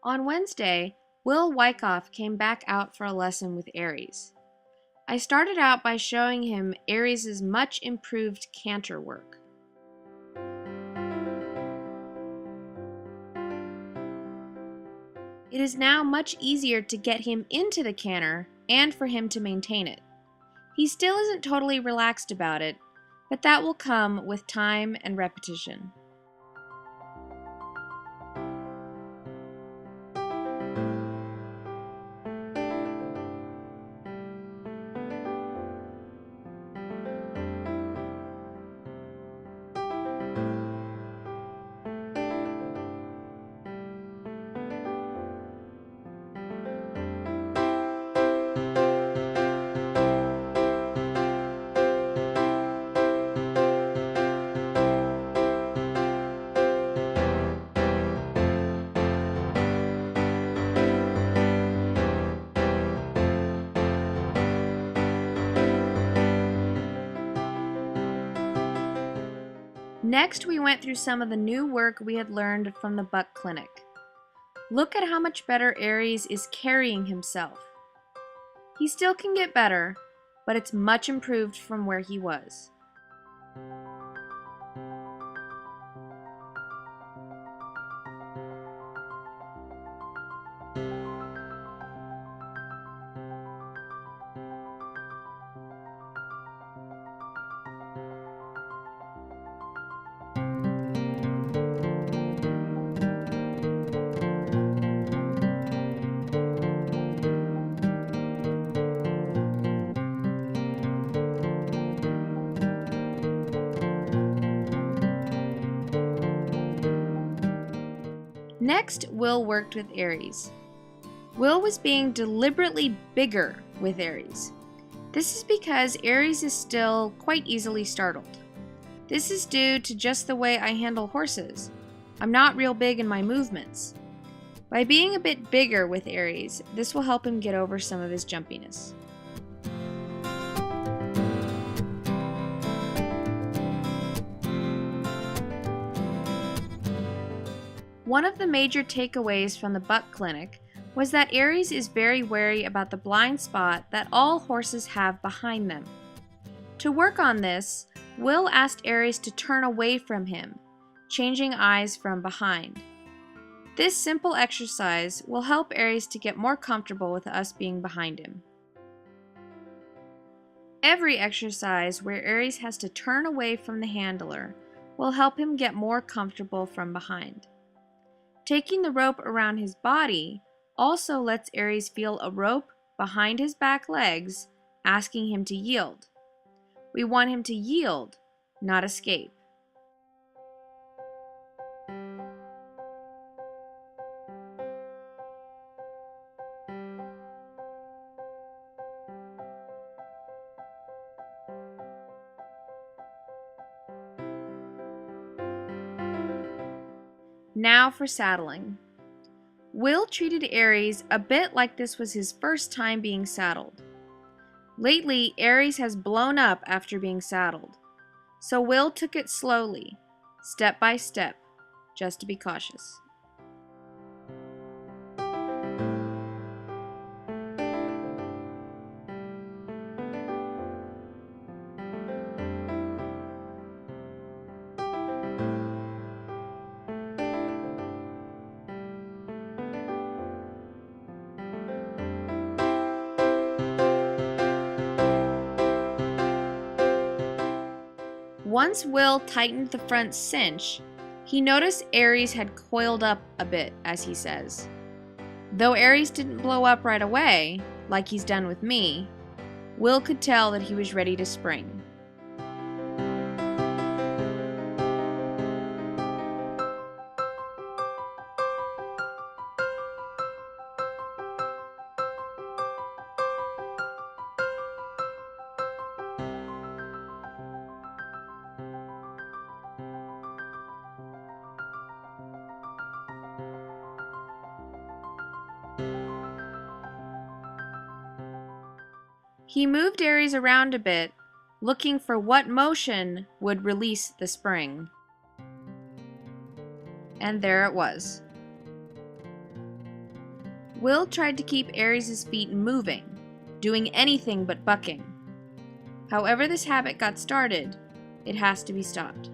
On Wednesday, Will Wyckoff came back out for a lesson with Aries. I started out by showing him Aries' much improved canter work. It is now much easier to get him into the canter and for him to maintain it. He still isn't totally relaxed about it, but that will come with time and repetition. Next, we went through some of the new work we had learned from the Buck Clinic. Look at how much better Aries is carrying himself. He still can get better, but it's much improved from where he was. Next, Will worked with Aries. Will was being deliberately bigger with Aries. This is because Aries is still quite easily startled. This is due to just the way I handle horses. I'm not real big in my movements. By being a bit bigger with Aries, this will help him get over some of his jumpiness. One of the major takeaways from the Buck Clinic was that Aries is very wary about the blind spot that all horses have behind them. To work on this, Will asked Aries to turn away from him, changing eyes from behind. This simple exercise will help Aries to get more comfortable with us being behind him. Every exercise where Aries has to turn away from the handler will help him get more comfortable from behind. Taking the rope around his body also lets Aries feel a rope behind his back legs, asking him to yield. We want him to yield, not escape. Now for saddling. Will treated Aries a bit like this was his first time being saddled. Lately, Aries has blown up after being saddled, so Will took it slowly, step by step, just to be cautious. Once Will tightened the front cinch, he noticed Aries had coiled up a bit, as he says. Though Aries didn't blow up right away, like he's done with me, Will could tell that he was ready to spring. He moved Aries around a bit, looking for what motion would release the spring. And there it was. Will tried to keep Aries' feet moving, doing anything but bucking. However this habit got started, it has to be stopped.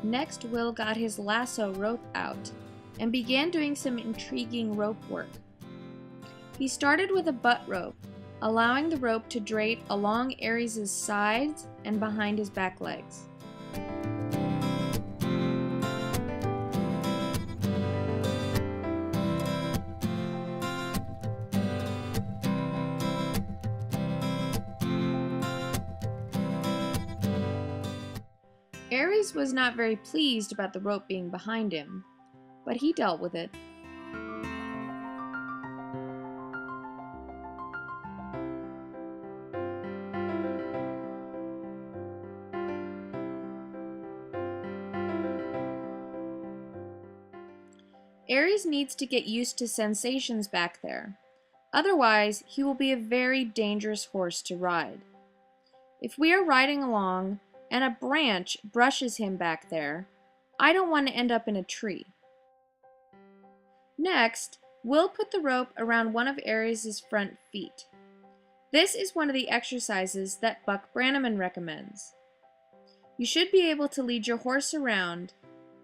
Next, Will got his lasso rope out and began doing some intriguing rope work. He started with a butt rope, allowing the rope to drape along Aries' sides and behind his back legs. Aries was not very pleased about the rope being behind him, but he dealt with it. Aries needs to get used to sensations back there. Otherwise, he will be a very dangerous horse to ride. If we are riding along and a branch brushes him back there, I don't want to end up in a tree. Next, Will put the rope around one of Aries' front feet. This is one of the exercises that Buck Brannaman recommends. You should be able to lead your horse around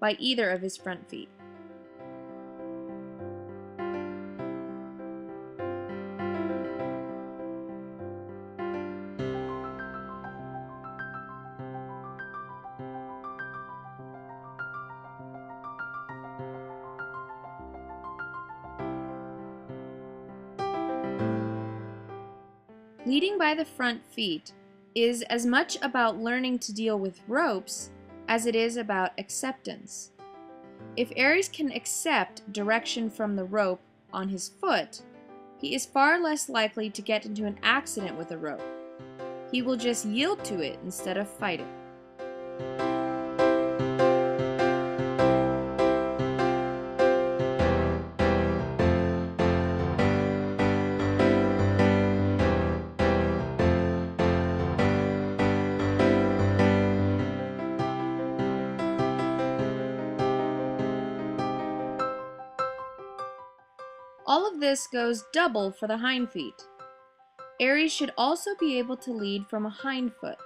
by either of his front feet. Leading by the front feet is as much about learning to deal with ropes as it is about acceptance. If Aries can accept direction from the rope on his foot, he is far less likely to get into an accident with a rope. He will just yield to it instead of fight it. All of this goes double for the hind feet. Aries should also be able to lead from a hind foot.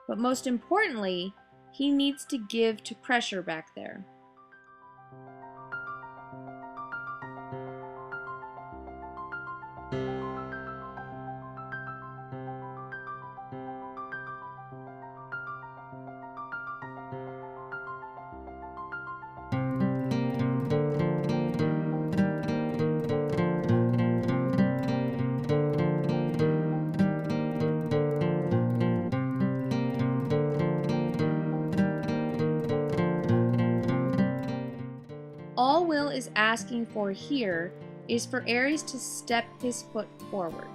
But most importantly, he needs to give to pressure back there. All Will is asking for here is for Aries to step his foot forward.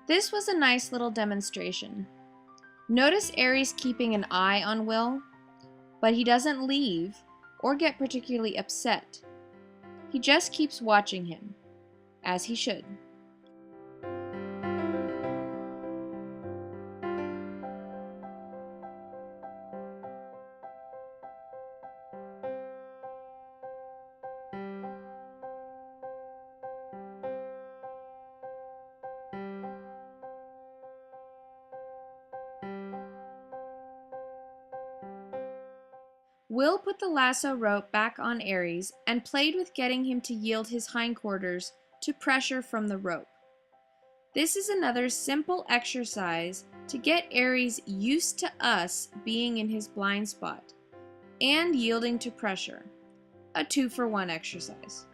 This was a nice little demonstration. Notice Aries keeping an eye on Will, but he doesn't leave or get particularly upset. He just keeps watching him, as he should. Will put the lasso rope back on Aries and played with getting him to yield his hindquarters to pressure from the rope. This is another simple exercise to get Aries used to us being in his blind spot and yielding to pressure, a 2-for-1 exercise.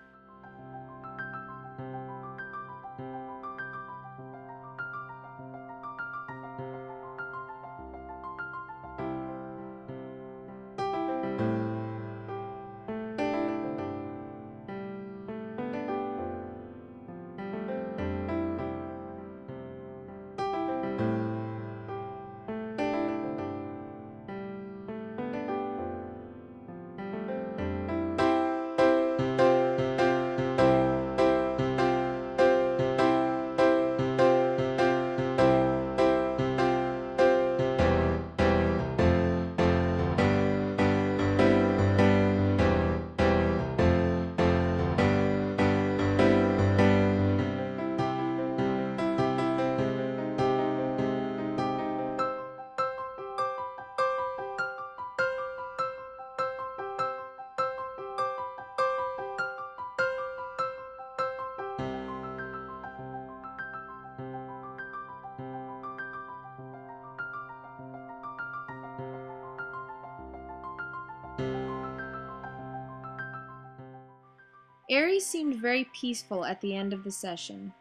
Aries seemed very peaceful at the end of the session.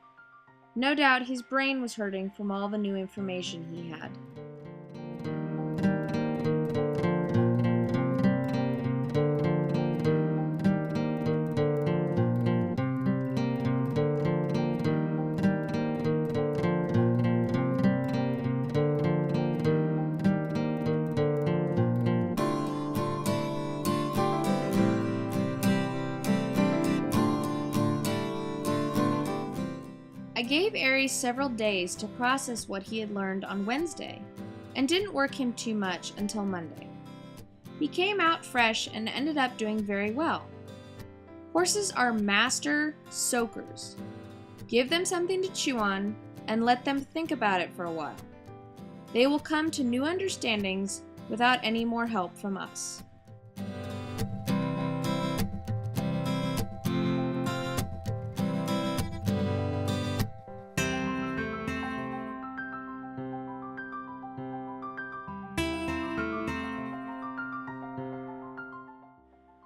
No doubt his brain was hurting from all the new information he had. I gave Aries several days to process what he had learned on Wednesday, and didn't work him too much until Monday. He came out fresh and ended up doing very well. Horses are master soakers. Give them something to chew on and let them think about it for a while. They will come to new understandings without any more help from us.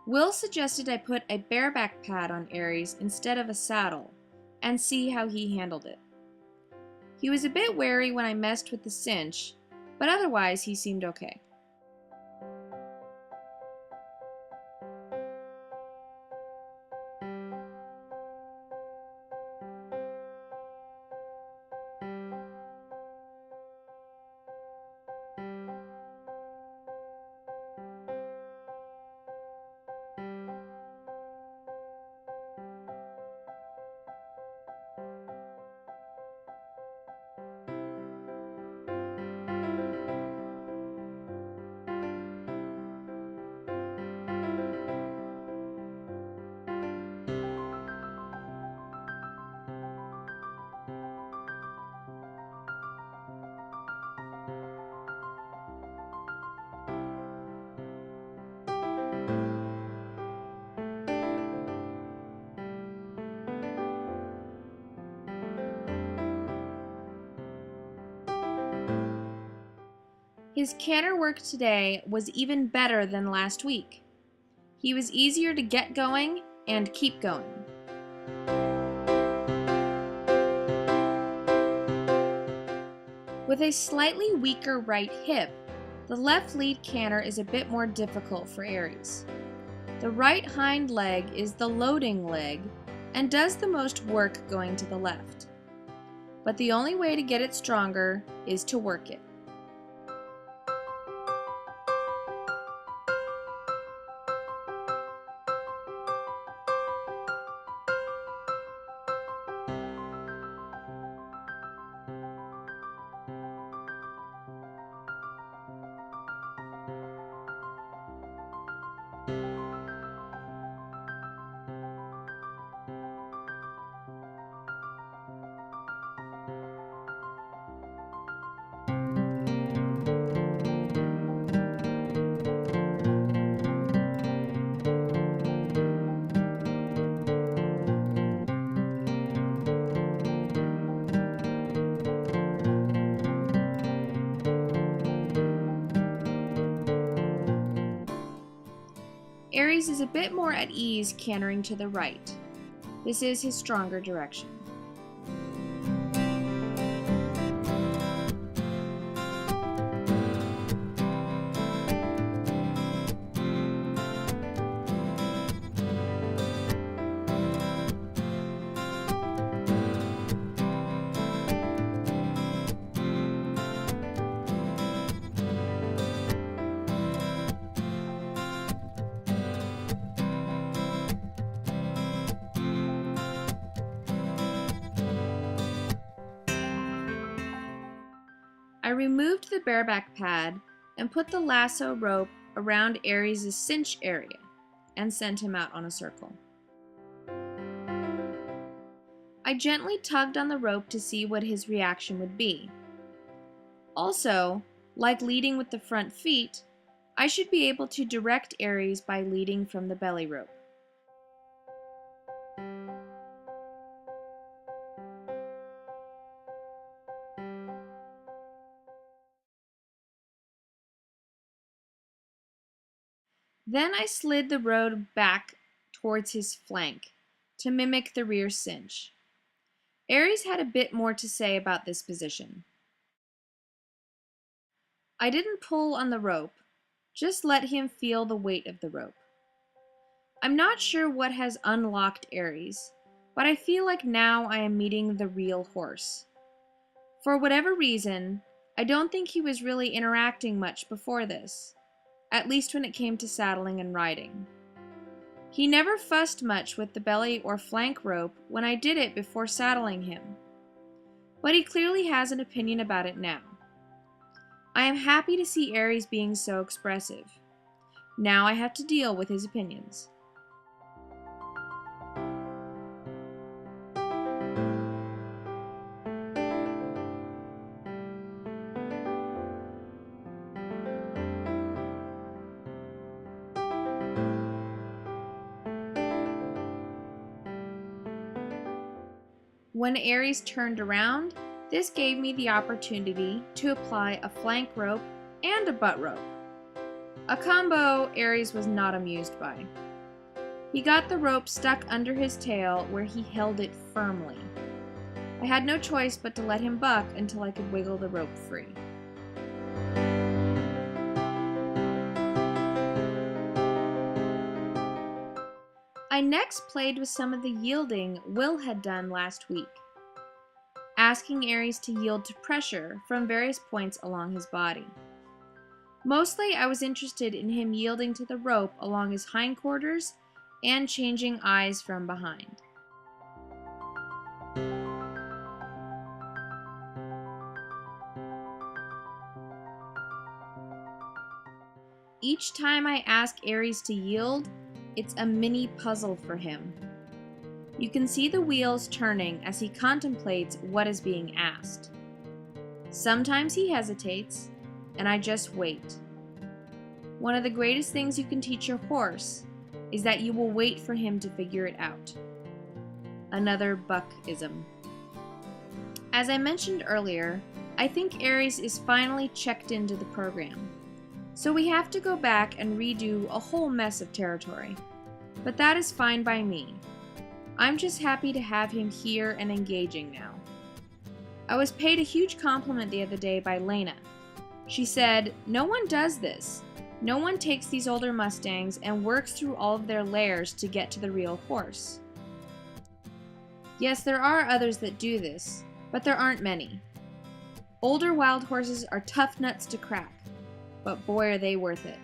Will suggested I put a bareback pad on Aries instead of a saddle and see how he handled it. He was a bit wary when I messed with the cinch, but otherwise he seemed okay. His canter work today was even better than last week. He was easier to get going and keep going. With a slightly weaker right hip, the left lead canter is a bit more difficult for Aries. The right hind leg is the loading leg and does the most work going to the left. But the only way to get it stronger is to work it. Aries is a bit more at ease cantering to the right. This is his stronger direction. I removed the bareback pad and put the lasso rope around Aries' cinch area and sent him out on a circle. I gently tugged on the rope to see what his reaction would be. Also, like leading with the front feet, I should be able to direct Aries by leading from the belly rope. Then I slid the rope back towards his flank to mimic the rear cinch. Aries had a bit more to say about this position. I didn't pull on the rope, just let him feel the weight of the rope. I'm not sure what has unlocked Aries, but I feel like now I am meeting the real horse. For whatever reason, I don't think he was really interacting much before this, at least when it came to saddling and riding. He never fussed much with the belly or flank rope when I did it before saddling him, but he clearly has an opinion about it now. I am happy to see Aries being so expressive. Now I have to deal with his opinions. When Aries turned around, this gave me the opportunity to apply a flank rope and a butt rope. A combo Aries was not amused by. He got the rope stuck under his tail where he held it firmly. I had no choice but to let him buck until I could wiggle the rope free. I next played with some of the yielding Will had done last week, asking Aries to yield to pressure from various points along his body. Mostly I was interested in him yielding to the rope along his hindquarters and changing eyes from behind. Each time I ask Aries to yield, it's a mini puzzle for him. You can see the wheels turning as he contemplates what is being asked. Sometimes he hesitates, and I just wait. One of the greatest things you can teach your horse is that you will wait for him to figure it out. Another Buckism. As I mentioned earlier, I think Aries is finally checked into the program. So we have to go back and redo a whole mess of territory. But that is fine by me. I'm just happy to have him here and engaging now. I was paid a huge compliment the other day by Lena. She said, "No one does this. No one takes these older Mustangs and works through all of their layers to get to the real horse." Yes, there are others that do this, but there aren't many. Older wild horses are tough nuts to crack, but boy are they worth it.